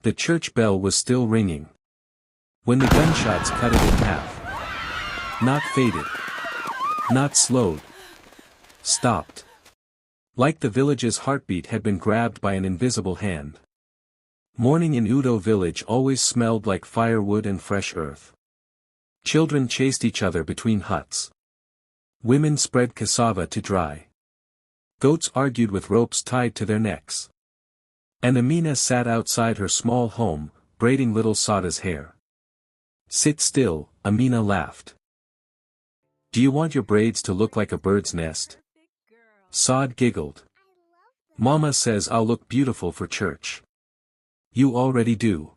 The church bell was still ringing. When the gunshots cut it in half. Not faded. Not slowed. Stopped. Like the village's heartbeat had been grabbed by an invisible hand. Morning in Udo village always smelled like firewood and fresh earth. Children chased each other between huts. Women spread cassava to dry. Goats argued with ropes tied to their necks. And Amina sat outside her small home, braiding little Sada's hair. Sit still, Amina laughed. Do you want your braids to look like a bird's nest? Saad giggled. Mama says I'll look beautiful for church. You already do.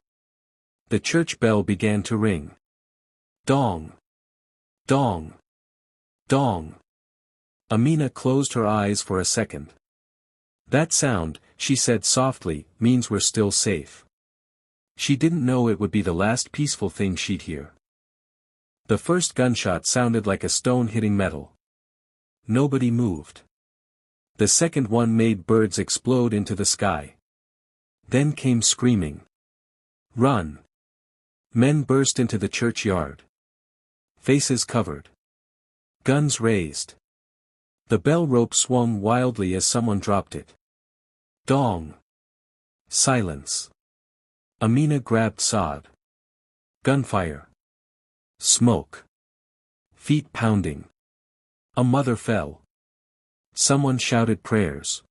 The church bell began to ring. Dong. Dong. Dong. Amina closed her eyes for a second. That sound, she said softly, means we're still safe. She didn't know it would be the last peaceful thing she'd hear. The first gunshot sounded like a stone hitting metal. Nobody moved. The second one made birds explode into the sky. Then came screaming. Run! Men burst into the churchyard. Faces covered. Guns raised. The bell rope swung wildly as someone dropped it. Dong! Silence. Amina grabbed Saad. Gunfire. Smoke. Feet pounding. A mother fell. Someone shouted prayers.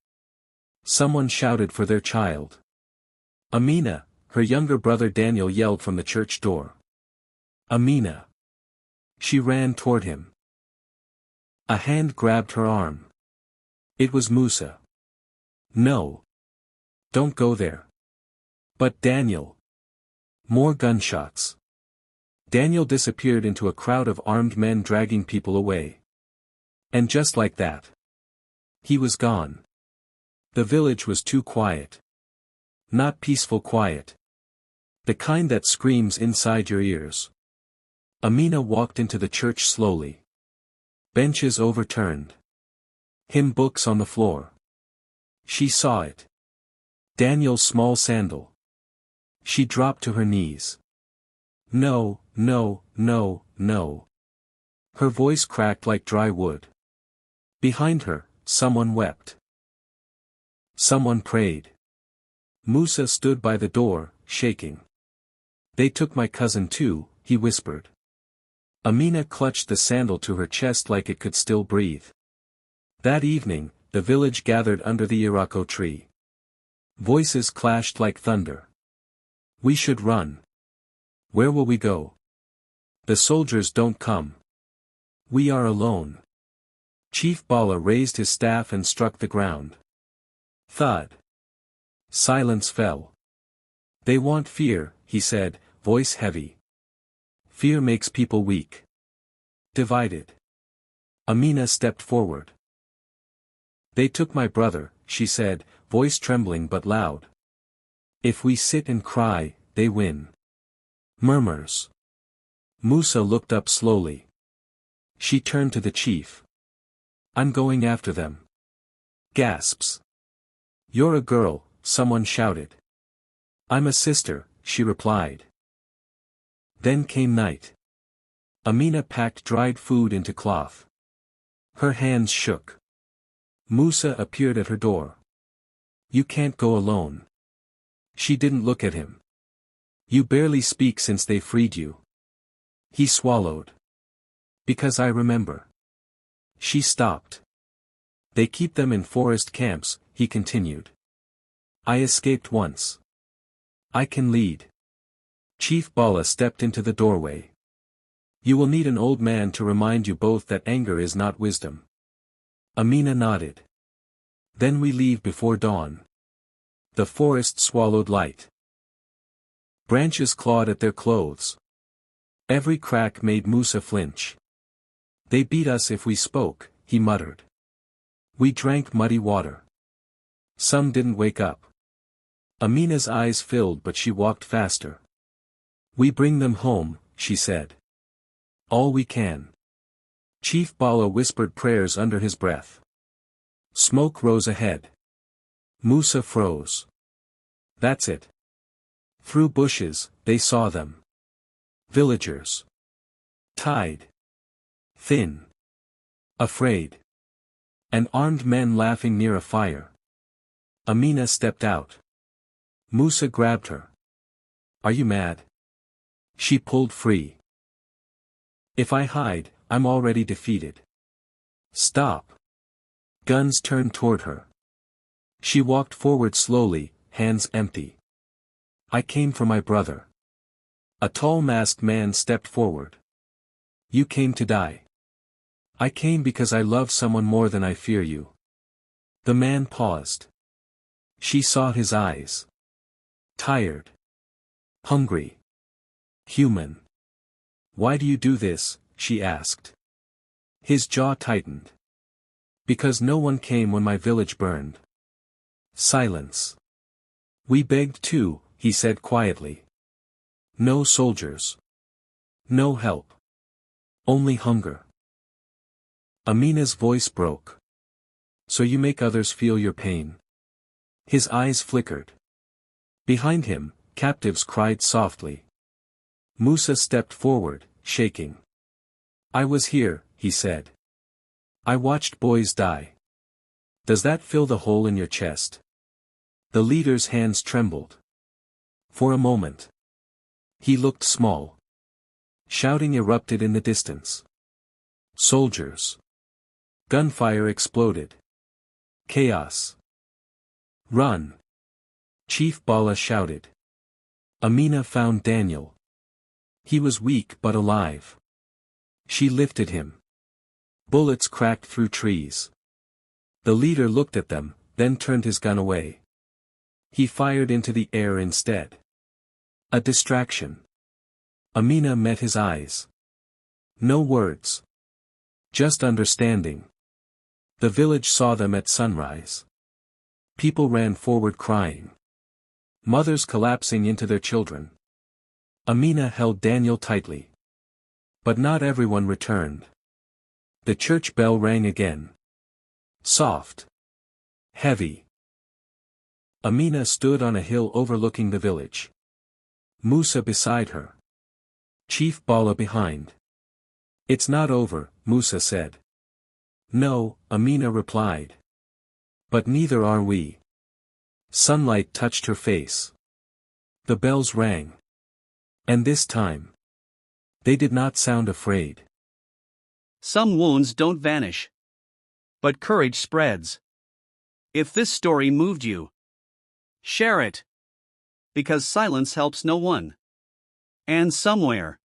Someone shouted for their child. Amina, her younger brother Daniel yelled from the church door. Amina. She ran toward him. A hand grabbed her arm. It was Musa. No. Don't go there. But Daniel. More gunshots. Daniel disappeared into a crowd of armed men dragging people away. And just like that. He was gone. The village was too quiet. Not peaceful quiet. The kind that screams inside your ears. Amina walked into the church slowly. Benches overturned. Hymn books on the floor. She saw it. Daniel's small sandal. She dropped to her knees. No, no, no, no. Her voice cracked like dry wood. Behind her, someone wept. Someone prayed. Musa stood by the door, shaking. They took my cousin too, he whispered. Amina clutched the sandal to her chest like it could still breathe. That evening, the village gathered under the Irako tree. Voices clashed like thunder. We should run. Where will we go? The soldiers don't come. We are alone. Chief Bala raised his staff and struck the ground. Thud. Silence fell. They want fear, he said, voice heavy. Fear makes people weak. Divided. Amina stepped forward. They took my brother, she said, voice trembling but loud. If we sit and cry, they win. Murmurs. Musa looked up slowly. She turned to the chief. I'm going after them. Gasps. You're a girl, someone shouted. I'm a sister, she replied. Then came night. Amina packed dried food into cloth. Her hands shook. Musa appeared at her door. You can't go alone. She didn't look at him. You barely speak since they freed you. He swallowed. Because I remember. She stopped. They keep them in forest camps, he continued. I escaped once. I can lead. Chief Bala stepped into the doorway. You will need an old man to remind you both that anger is not wisdom. Amina nodded. Then we leave before dawn. The forest swallowed light. Branches clawed at their clothes. Every crack made Musa flinch. They beat us if we spoke, he muttered. We drank muddy water. Some didn't wake up. Amina's eyes filled but she walked faster. We bring them home, she said. All we can. Chief Bala whispered prayers under his breath. Smoke rose ahead. Musa froze. That's it. Through bushes, they saw them. Villagers. Tied. Thin. Afraid. And armed men laughing near a fire. Amina stepped out. Musa grabbed her. Are you mad? She pulled free. If I hide, I'm already defeated. Stop. Guns turned toward her. She walked forward slowly, hands empty. I came for my brother. A tall masked man stepped forward. You came to die. I came because I love someone more than I fear you. The man paused. She saw his eyes. Tired. Hungry. Human. Why do you do this? She asked. His jaw tightened. Because no one came when my village burned. Silence. We begged too, he said quietly. No soldiers. No help. Only hunger. Amina's voice broke. So you make others feel your pain. His eyes flickered. Behind him, captives cried softly. Musa stepped forward, shaking. I was here, he said. I watched boys die. Does that fill the hole in your chest? The leader's hands trembled. For a moment. He looked small. Shouting erupted in the distance. Soldiers. Gunfire exploded. Chaos. Run. Chief Bala shouted. Amina found Daniel. He was weak but alive. She lifted him. Bullets cracked through trees. The leader looked at them, then turned his gun away. He fired into the air instead. A distraction. Amina met his eyes. No words. Just understanding. The village saw them at sunrise. People ran forward crying. Mothers collapsing into their children. Amina held Daniel tightly. But not everyone returned. The church bell rang again. Soft. Heavy. Amina stood on a hill overlooking the village. Musa beside her. Chief Bala behind. It's not over, Musa said. No, Amina replied. But neither are we. Sunlight touched her face. The bells rang. And this time. They did not sound afraid. Some wounds don't vanish. But courage spreads. If this story moved you, share it. Because silence helps no one. And somewhere,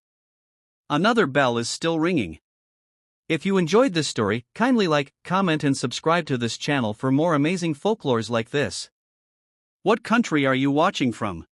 another bell is still ringing. If you enjoyed this story, kindly like, comment and subscribe to this channel for more amazing folklores like this. What country are you watching from?